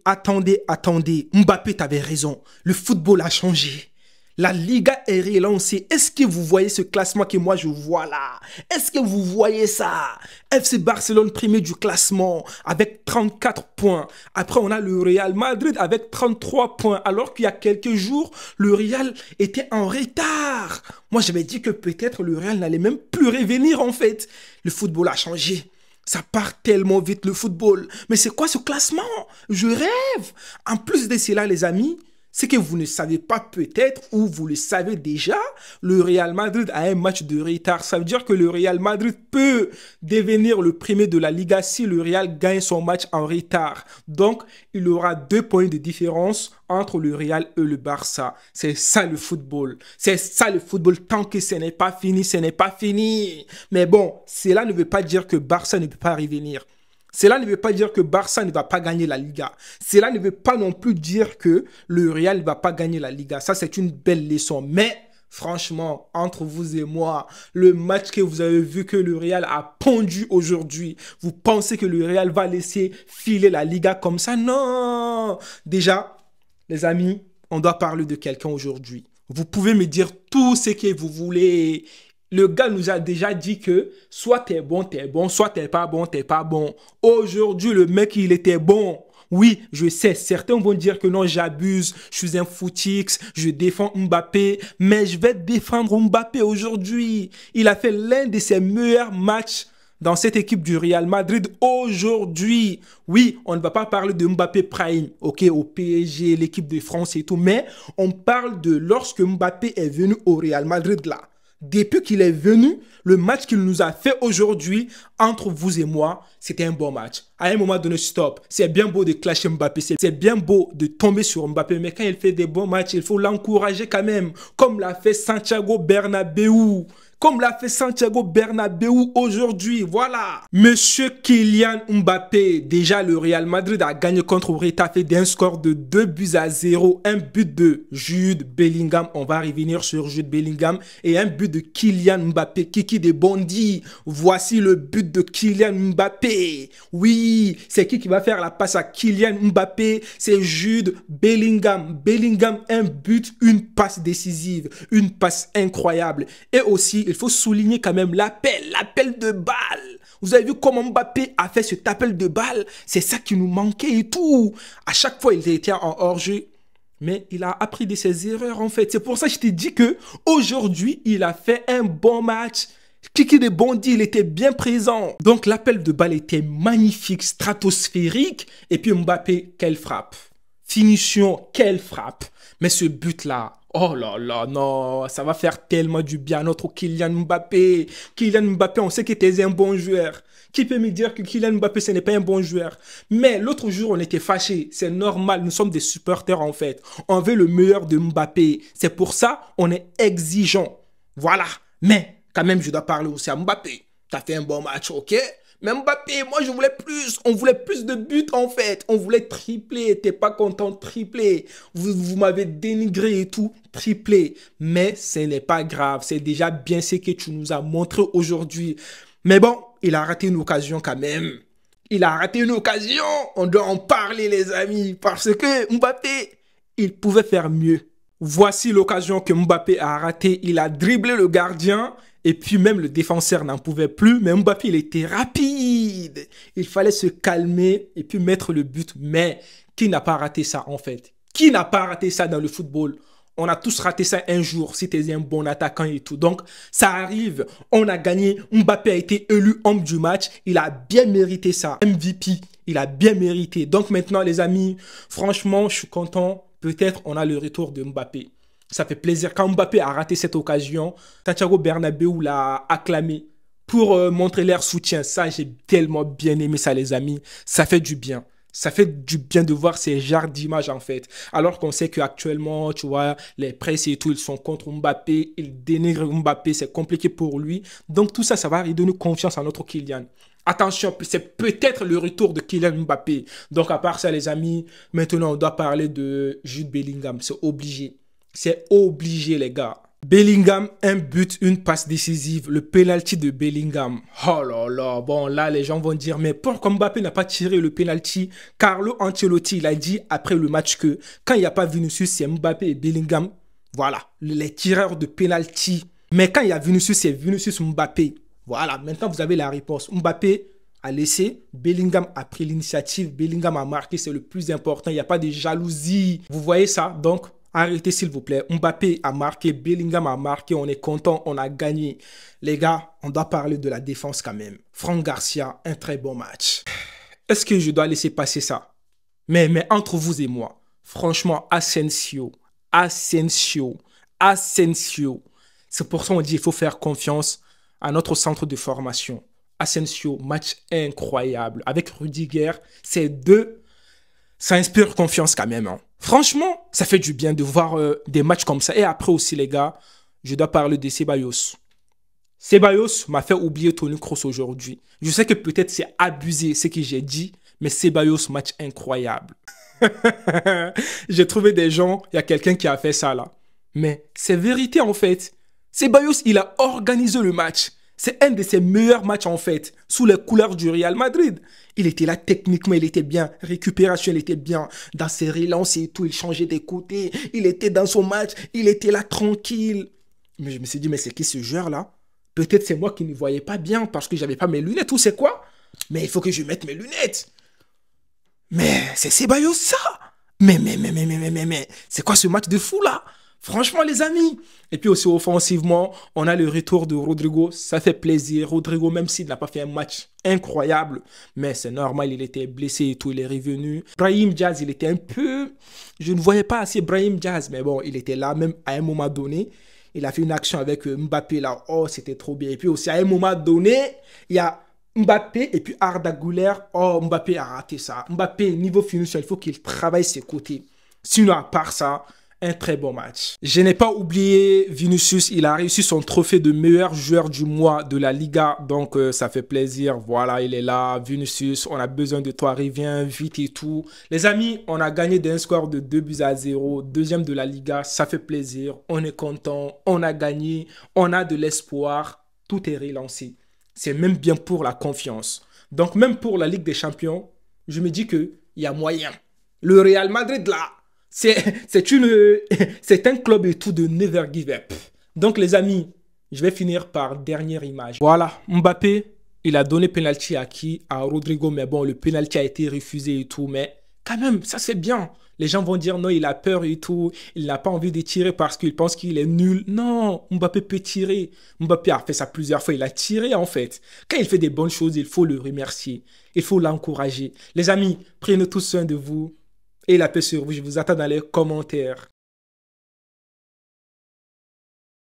attendez. Mbappé, t'avais raison. Le football a changé. La Liga est relancée. Est-ce que vous voyez ce classement que moi je vois là? Est-ce que vous voyez ça? FC Barcelone premier du classement avec 34 points. Après, on a le Real Madrid avec 33 points. Alors qu'il y a quelques jours, le Real était en retard. Moi, j'avais dit que peut-être le Real n'allait même plus revenir en fait. Le football a changé. Ça part tellement vite le football. Mais c'est quoi ce classement? Je rêve. En plus de cela, les amis, c'est que vous ne savez pas peut-être ou vous le savez déjà, le Real Madrid a un match de retard. Ça veut dire que le Real Madrid peut devenir le premier de la Liga si le Real gagne son match en retard. Donc, il aura 2 points de différence entre le Real et le Barça. C'est ça le football. C'est ça le football. Tant que ce n'est pas fini, ce n'est pas fini. Mais bon, cela ne veut pas dire que Barça ne peut pas revenir. Cela ne veut pas dire que Barça ne va pas gagner la Liga. Cela ne veut pas non plus dire que le Real ne va pas gagner la Liga. Ça, c'est une belle leçon. Mais franchement, entre vous et moi, le match que vous avez vu que le Real a pondu aujourd'hui, vous pensez que le Real va laisser filer la Liga comme ça? Non! Déjà, les amis, on doit parler de quelqu'un aujourd'hui. Vous pouvez me dire tout ce que vous voulez. Le gars nous a déjà dit que soit t'es bon, soit t'es pas bon, t'es pas bon. Aujourd'hui, le mec, il était bon. Oui, je sais, certains vont dire que non, j'abuse, je suis un footix, je défends Mbappé, mais je vais défendre Mbappé aujourd'hui. Il a fait l'un de ses meilleurs matchs dans cette équipe du Real Madrid aujourd'hui. Oui, on ne va pas parler de Mbappé Prime, ok, au PSG, l'équipe de France et tout, mais on parle de lorsque Mbappé est venu au Real Madrid là. Depuis qu'il est venu, le match qu'il nous a fait aujourd'hui, entre vous et moi, c'était un bon match. À un moment donné, stop. C'est bien beau de clasher Mbappé, c'est bien beau de tomber sur Mbappé, mais quand il fait des bons matchs, il faut l'encourager quand même, comme l'a fait Santiago Bernabéu. Comme l'a fait Santiago Bernabéu aujourd'hui, voilà. Monsieur Kylian Mbappé, déjà le Real Madrid a gagné contre Retafe d'un score de 2-0. Un but de Jude Bellingham, on va revenir sur Jude Bellingham, et un but de Kylian Mbappé, Kiki de Bondy. Voici le but de Kylian Mbappé. Oui, c'est qui va faire la passe à Kylian Mbappé? C'est Jude Bellingham. Bellingham, un but, une passe décisive, une passe incroyable. Et aussi, il faut souligner quand même l'appel de balle. Vous avez vu comment Mbappé a fait cet appel de balle? C'est ça qui nous manquait et tout. À chaque fois, il était en hors-jeu. Mais il a appris de ses erreurs en fait. C'est pour ça que je t'ai dit que aujourd'hui, il a fait un bon match. Kiki de Bondy, il était bien présent. Donc l'appel de balle était magnifique, stratosphérique. Et puis Mbappé, quelle frappe. Finition, quelle frappe. Mais ce but-là, oh là là, non, ça va faire tellement du bien à notre Kylian Mbappé. Kylian Mbappé, on sait que tu es un bon joueur. Qui peut me dire que Kylian Mbappé, ce n'est pas un bon joueur? Mais l'autre jour, on était fâchés. C'est normal, nous sommes des supporters en fait. On veut le meilleur de Mbappé. C'est pour ça on est exigeant. Voilà. Mais quand même, je dois parler aussi à Mbappé. Tu as fait un bon match, ok? Mais Mbappé, moi je voulais plus. On voulait plus de buts en fait. On voulait tripler. T'es pas content de tripler. Vous m'avez dénigré et tout. Tripler. Mais ce n'est pas grave. C'est déjà bien ce que tu nous as montré aujourd'hui. Mais bon, il a raté une occasion quand même. Il a raté une occasion. On doit en parler les amis. Parce que Mbappé, il pouvait faire mieux. Voici l'occasion que Mbappé a raté. Il a dribblé le gardien. Et puis même le défenseur n'en pouvait plus, mais Mbappé, il était rapide. Il fallait se calmer et puis mettre le but. Mais qui n'a pas raté ça en fait? Qui n'a pas raté ça dans le football? On a tous raté ça un jour si tu es un bon attaquant et tout. Donc ça arrive, on a gagné. Mbappé a été élu homme du match. Il a bien mérité ça. MVP, il a bien mérité. Donc maintenant les amis, franchement, je suis content. Peut-être on a le retour de Mbappé. Ça fait plaisir. Quand Mbappé a raté cette occasion, Santiago Bernabéu l'a acclamé pour montrer leur soutien. Ça, j'ai tellement bien aimé ça, les amis. Ça fait du bien. Ça fait du bien de voir ces genres d'images, en fait. Alors qu'on sait qu'actuellement, tu vois, les presses et tout, ils sont contre Mbappé. Ils dénigrent Mbappé. C'est compliqué pour lui. Donc, tout ça, ça va redonner confiance à notre Kylian. Attention, c'est peut-être le retour de Kylian Mbappé. Donc, à part ça, les amis, maintenant, on doit parler de Jude Bellingham. C'est obligé. C'est obligé, les gars. Bellingham, un but, une passe décisive, le penalty de Bellingham. Oh là là, bon là les gens vont dire, mais pourquoi Mbappé n'a pas tiré le penalty? Carlo Ancelotti, il a dit après le match que quand il n'y a pas Vinicius, c'est Mbappé et Bellingham. Voilà, les tireurs de penalty. Mais quand il y a Vinicius, c'est Vinicius Mbappé. Voilà, maintenant vous avez la réponse. Mbappé a laissé, Bellingham a pris l'initiative, Bellingham a marqué, c'est le plus important, il n'y a pas de jalousie. Vous voyez ça? Donc, arrêtez s'il vous plaît. Mbappé a marqué, Bellingham a marqué, on est content, on a gagné. Les gars, on doit parler de la défense quand même. Franck Garcia, un très bon match. Est-ce que je dois laisser passer ça? Mais entre vous et moi, franchement, Asensio. C'est pour ça qu'on dit qu'il faut faire confiance à notre centre de formation. Asensio, match incroyable. Avec Rudiger, ces deux, ça inspire confiance quand même. Hein. Franchement, ça fait du bien de voir des matchs comme ça. Et après aussi, les gars, je dois parler de Ceballos. Ceballos m'a fait oublier Toni Kroos aujourd'hui. Je sais que peut-être c'est abusé ce que j'ai dit, mais Ceballos, match incroyable. J'ai trouvé des gens, il y a quelqu'un qui a fait ça là. Mais c'est vérité en fait. Ceballos, il a organisé le match. C'est un de ses meilleurs matchs en fait, sous les couleurs du Real Madrid. Il était là techniquement, il était bien. Récupération, il était bien. Dans ses relances et tout, il changeait des côtés. Il était dans son match, il était là tranquille. Mais je me suis dit, mais c'est qui ce joueur là? Peut-être c'est moi qui ne voyais pas bien parce que j'avais pas mes lunettes ou c'est quoi? Mais il faut que je mette mes lunettes. Mais c'est Ceballos ça? Mais, c'est quoi ce match de fou là? Franchement, les amis. Et puis aussi offensivement, on a le retour de Rodrigo. Ça fait plaisir. Rodrigo, même s'il n'a pas fait un match incroyable, mais c'est normal, il était blessé et tout, il est revenu. Brahim Diaz, il était un peu... Je ne voyais pas assez Brahim Diaz, mais bon, il était là même à un moment donné. Il a fait une action avec Mbappé là. Oh, c'était trop bien. Et puis aussi, à un moment donné, il y a Mbappé et puis Arda Güler. Oh, Mbappé a raté ça. Mbappé, niveau finition, il faut qu'il travaille ses côtés. Sinon, à part ça, un très bon match. Je n'ai pas oublié Vinicius, il a réussi son trophée de meilleur joueur du mois de la Liga, donc ça fait plaisir. Voilà, il est là, Vinicius, on a besoin de toi, reviens vite et tout. Les amis, on a gagné d'un score de 2-0, deuxième de la Liga, ça fait plaisir, on est content, on a gagné, on a de l'espoir, tout est relancé. C'est même bien pour la confiance. Donc même pour la Ligue des Champions, je me dis qu'il y a moyen. Le Real Madrid là, c'est un club et tout de never give up. Donc les amis, je vais finir par dernière image. Voilà, Mbappé, il a donné penalty à qui? À Rodrigo, mais bon, le penalty a été refusé et tout, mais quand même, ça c'est bien. Les gens vont dire non, il a peur et tout, il n'a pas envie de tirer parce qu'il pense qu'il est nul. Non, Mbappé peut tirer. Mbappé a fait ça plusieurs fois, il a tiré en fait. Quand il fait des bonnes choses, il faut le remercier, il faut l'encourager. Les amis, prenez tous soin de vous. Et la paix sur vous, je vous attends dans les commentaires.